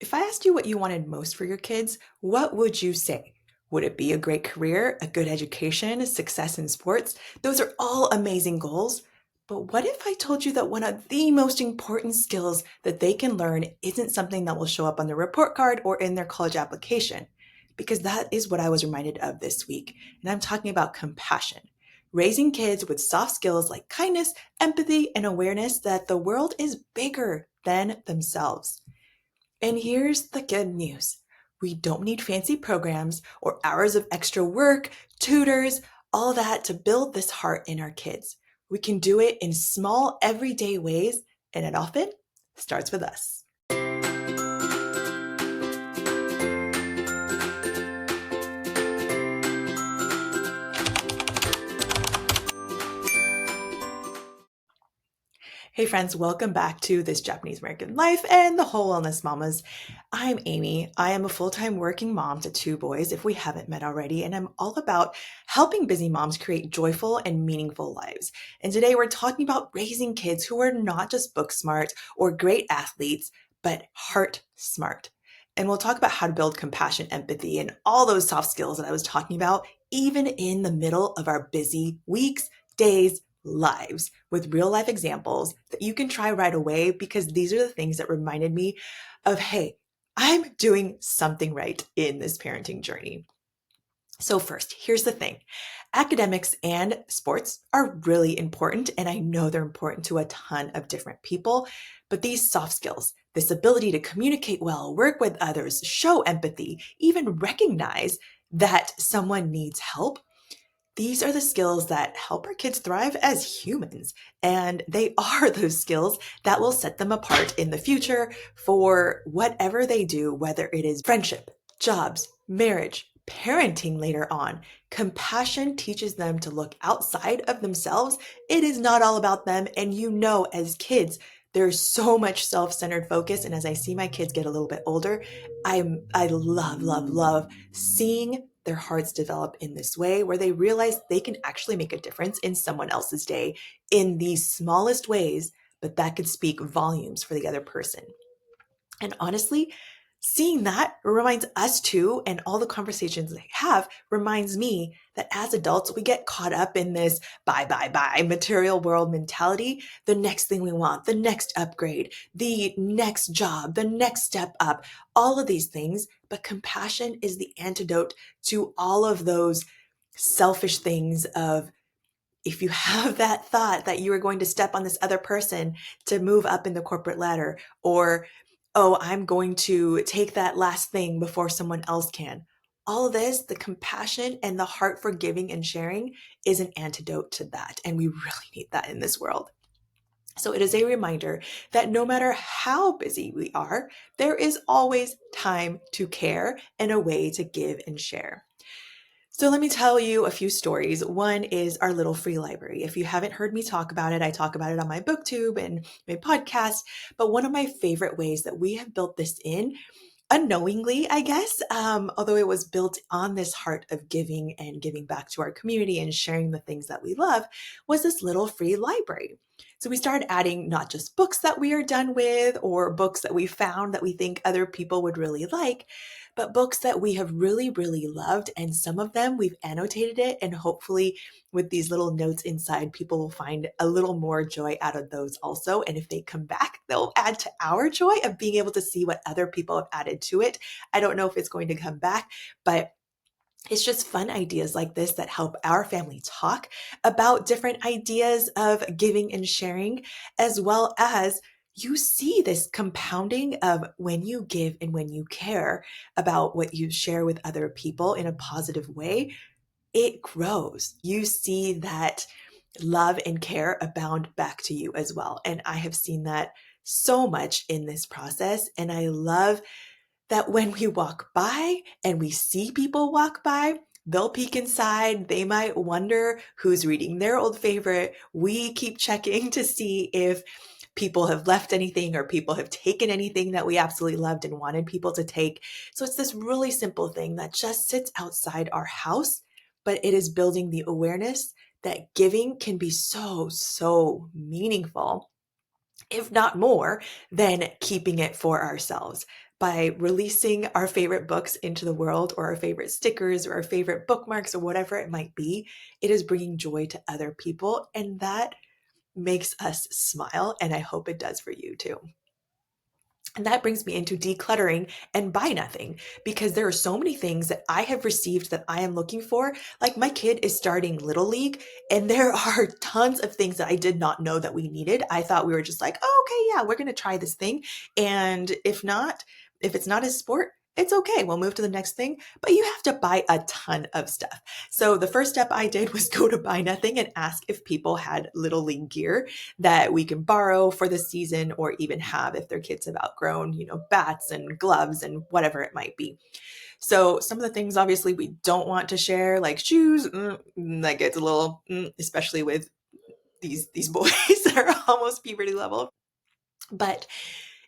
If I asked you what you wanted most for your kids, what would you say? Would it be a great career, a good education, success in sports? Those are all amazing goals. But what if I told you that one of the most important skills that they can learn isn't something that will show up on their report card or in their college application? Because that is what I was reminded of this week. And I'm talking about compassion. Raising kids with soft skills like kindness, empathy, and awareness that the world is bigger than themselves. And here's the good news. We don't need fancy programs or hours of extra work, tutors, all that to build this heart in our kids. We can do it in small, everyday ways, and it often starts with us. Hey friends, welcome back to This Japanese American Life and the Whole Wellness Mamas. I'm Amy. I am a full-time working mom to two boys, if we haven't met already, and I'm all about helping busy moms create joyful and meaningful lives. And today we're talking about raising kids who are not just book smart or great athletes, but heart smart. And we'll talk about how to build compassion, empathy, and all those soft skills that I was talking about, even in the middle of our busy weeks, days, lives with real life examples that you can try right away because these are the things that reminded me of, hey, I'm doing something right in this parenting journey. So first, here's the thing. Academics and sports are really important, and I know they're important to a ton of different people, but these soft skills, this ability to communicate well, work with others, show empathy, even recognize that someone needs help, these are the skills that help our kids thrive as humans. And they are those skills that will set them apart in the future for whatever they do, whether it is friendship, jobs, marriage, parenting later on. Compassion teaches them to look outside of themselves. It is not all about them. And as kids, there's so much self-centered focus. And as I see my kids get a little bit older, I love, love, love seeing their hearts develop in this way where they realize they can actually make a difference in someone else's day in the smallest ways, but that could speak volumes for the other person. And honestly, seeing that reminds us too, and all the conversations they have reminds me that as adults, we get caught up in this buy material world mentality. The next thing we want, the next upgrade, the next job, the next step up, all of these things. But compassion is the antidote to all of those selfish things of, if you have that thought that you are going to step on this other person to move up in the corporate ladder, or, oh, I'm going to take that last thing before someone else can. All of this, the compassion and the heart for giving and sharing is an antidote to that. And we really need that in this world. So it is a reminder that no matter how busy we are, there is always time to care and a way to give and share. So let me tell you a few stories. One is our little free library. If you haven't heard me talk about it, I talk about it on my booktube and my podcast. But one of my favorite ways that we have built this in, unknowingly, I guess, although it was built on this heart of giving and giving back to our community and sharing the things that we love, was this little free library. So we started adding not just books that we are done with or books that we found that we think other people would really like, but books that we have really, really loved. And some of them we've annotated it. And hopefully with these little notes inside, people will find a little more joy out of those also. And if they come back, they'll add to our joy of being able to see what other people have added to it. I don't know if it's going to come back, but it's just fun ideas like this that help our family talk about different ideas of giving and sharing, as well as you see this compounding of when you give and when you care about what you share with other people in a positive way, it grows. You see that love and care abound back to you as well. And I have seen that so much in this process. And I love that when we walk by and we see people walk by, they'll peek inside. They might wonder who's reading their old favorite. We keep checking to see if people have left anything or people have taken anything that we absolutely loved and wanted people to take. So it's this really simple thing that just sits outside our house, but it is building the awareness that giving can be so, so meaningful, if not more than keeping it for ourselves. by releasing our favorite books into the world, or our favorite stickers, or our favorite bookmarks, or whatever it might be, it is bringing joy to other people. And that makes us smile. And I hope it does for you too. And that brings me into decluttering and buy nothing, because there are so many things that I have received that I am looking for. Like, my kid is starting Little League, and there are tons of things that I did not know that we needed. I thought we were just like, oh, okay, yeah, we're going to try this thing. And if not, if it's not a sport, it's okay. We'll move to the next thing. But you have to buy a ton of stuff. So the first step I did was go to Buy Nothing and ask if people had Little League gear that we can borrow for the season, or even have if their kids have outgrown, bats and gloves and whatever it might be. So some of the things obviously we don't want to share, like shoes, that gets a little, especially with these boys that are almost puberty level. But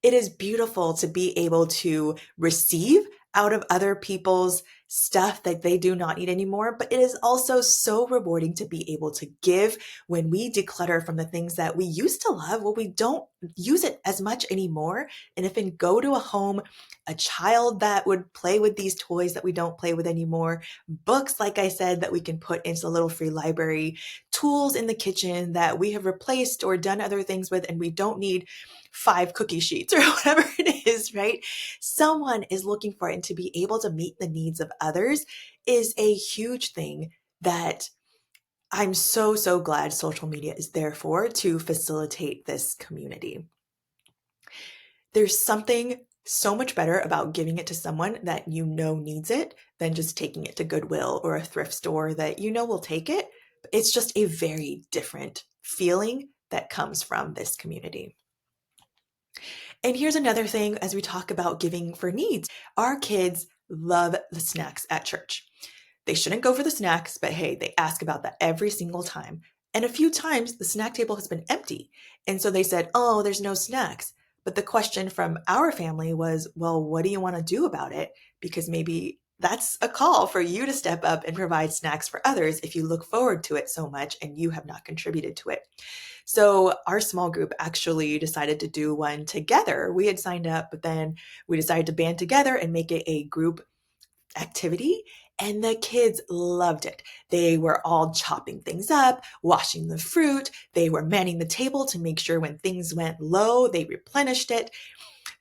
it is beautiful to be able to receive out of other people's stuff that they do not need anymore. But it is also so rewarding to be able to give when we declutter from the things that we used to love. Well, we don't use it as much anymore. And if we go to a home, a child that would play with these toys that we don't play with anymore, books, like I said, that we can put into the little free library, tools in the kitchen that we have replaced or done other things with, and we don't need 5 cookie sheets or whatever it is, right? Someone is looking for it, and to be able to meet the needs of others is a huge thing that I'm so, so glad social media is there for, to facilitate this community. There's something so much better about giving it to someone that needs it than just taking it to Goodwill or a thrift store that will take it. It's just a very different feeling that comes from this community. And here's another thing as we talk about giving for needs. Our kids love the snacks at church. They shouldn't go for the snacks, but hey, they ask about that every single time. And a few times the snack table has been empty. And so they said, oh, there's no snacks. But the question from our family was, well, what do you want to do about it? Because maybe that's a call for you to step up and provide snacks for others if you look forward to it so much and you have not contributed to it. So our small group actually decided to do one together. We had signed up, but then we decided to band together and make it a group activity. And the kids loved it. They were all chopping things up, washing the fruit. They were manning the table to make sure when things went low, they replenished it.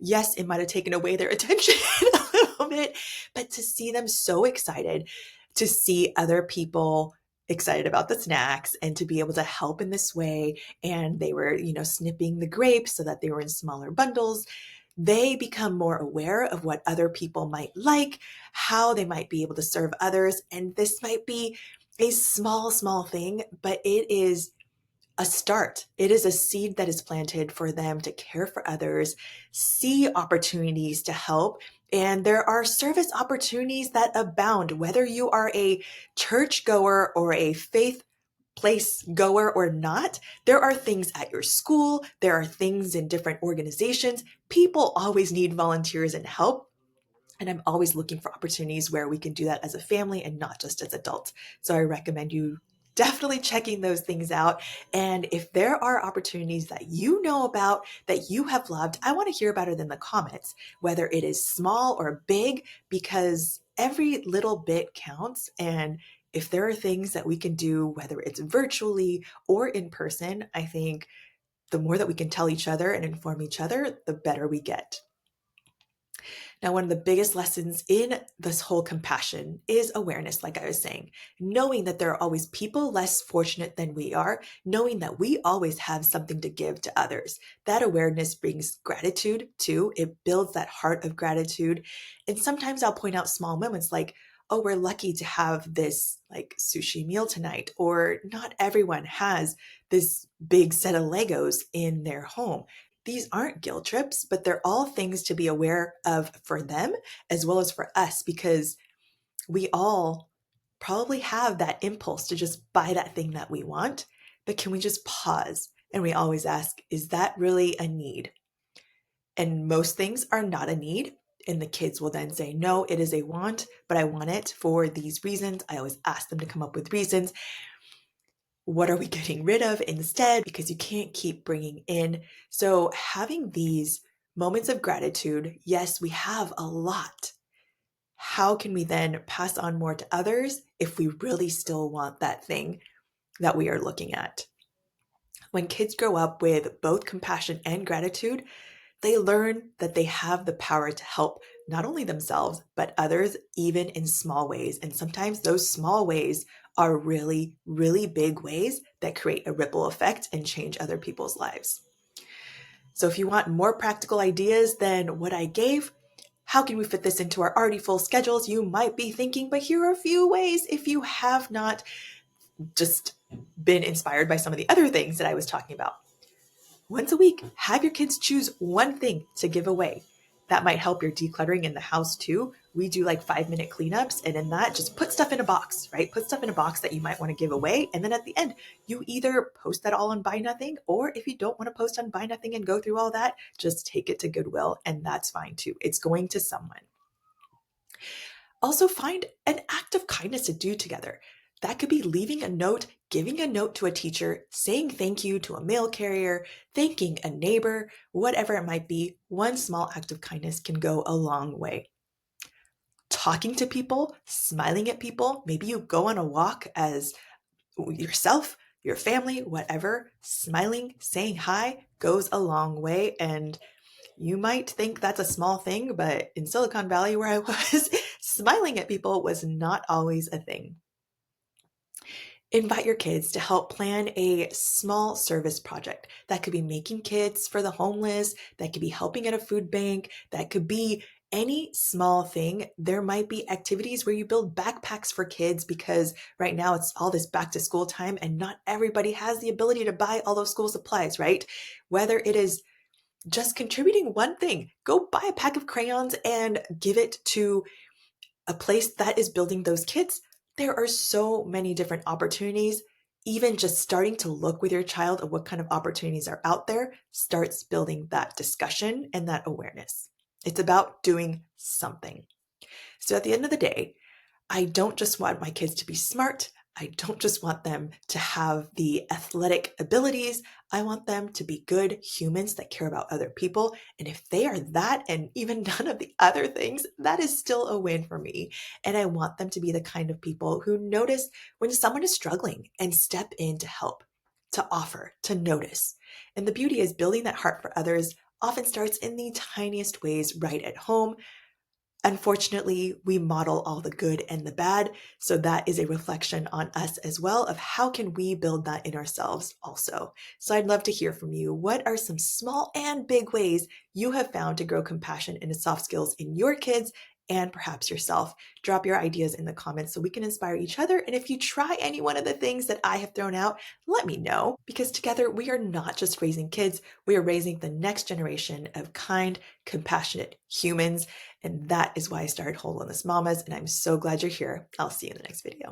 Yes, it might have taken away their attention a little bit, but to see them so excited, to see other people excited about the snacks and to be able to help in this way. And they were, snipping the grapes so that they were in smaller bundles. They become more aware of what other people might like, how they might be able to serve others. And this might be a small, small thing, but it is a start. It is a seed that is planted for them to care for others, see opportunities to help. And there are service opportunities that abound, whether you are a church goer or a faith place goer or not. There are things at your school, there are things in different organizations. People always need volunteers and help. And I'm always looking for opportunities where we can do that as a family and not just as adults. So I recommend you definitely checking those things out. And if there are opportunities that you know about that you have loved, I want to hear about it in the comments, whether it is small or big, because every little bit counts. And if there are things that we can do, whether it's virtually or in person, I think the more that we can tell each other and inform each other, the better we get. Now, one of the biggest lessons in this whole compassion is awareness, like I was saying, knowing that there are always people less fortunate than we are, knowing that we always have something to give to others. That awareness brings gratitude too. It builds that heart of gratitude. And sometimes I'll point out small moments like, oh, we're lucky to have this like sushi meal tonight, or not everyone has this big set of Legos in their home. These aren't guilt trips, but they're all things to be aware of for them as well as for us, because we all probably have that impulse to just buy that thing that we want. But can we just pause? And we always ask, is that really a need? And most things are not a need. And the kids will then say, no, it is a want, but I want it for these reasons. I always ask them to come up with reasons. What are we getting rid of instead? Because you can't keep bringing in. So having these moments of gratitude, yes, we have a lot. How can we then pass on more to others if we really still want that thing that we are looking at? When kids grow up with both compassion and gratitude, they learn that they have the power to help not only themselves, but others, even in small ways. And sometimes those small ways are really, really big ways that create a ripple effect and change other people's lives. So if you want more practical ideas than what I gave, how can we fit this into our already full schedules? You might be thinking, but here are a few ways if you have not just been inspired by some of the other things that I was talking about. Once a week, have your kids choose one thing to give away. That might help your decluttering in the house too. We do like 5-minute cleanups, and in that, just put stuff in a box, right? Put stuff in a box that you might want to give away. And then at the end, you either post that all on Buy Nothing, or if you don't want to post on Buy Nothing and go through all that, just take it to Goodwill, and that's fine too. It's going to someone. Also, find an act of kindness to do together. That could be leaving a note, giving a note to a teacher, saying thank you to a mail carrier, thanking a neighbor, whatever it might be. One small act of kindness can go a long way. Talking to people, smiling at people. Maybe you go on a walk as yourself, your family, whatever. Smiling, saying hi goes a long way. And you might think that's a small thing, but in Silicon Valley, where I was, smiling at people was not always a thing. Invite your kids to help plan a small service project. That could be making kits for the homeless, that could be helping at a food bank, that could be any small thing. There might be activities where you build backpacks for kids because right now it's all this back to school time and not everybody has the ability to buy all those school supplies, right? Whether it is just contributing one thing, go buy a pack of crayons and give it to a place that is building those kits. There are so many different opportunities. Even just starting to look with your child at what kind of opportunities are out there starts building that discussion and that awareness. It's about doing something. So at the end of the day, I don't just want my kids to be smart. I don't just want them to have the athletic abilities. I want them to be good humans that care about other people. And if they are that and even none of the other things, that is still a win for me. And I want them to be the kind of people who notice when someone is struggling and step in to help, to offer, to notice. And the beauty is building that heart for others often starts in the tiniest ways right at home. Unfortunately, we model all the good and the bad, so that is a reflection on us as well of how can we build that in ourselves also. So I'd love to hear from you. What are some small and big ways you have found to grow compassion and soft skills in your kids and perhaps yourself? Drop your ideas in the comments so we can inspire each other. And if you try any one of the things that I have thrown out, let me know, because together we are not just raising kids, we are raising the next generation of kind, compassionate humans. And that is why I started Whole Wellness Mamas. And I'm so glad you're here. I'll see you in the next video.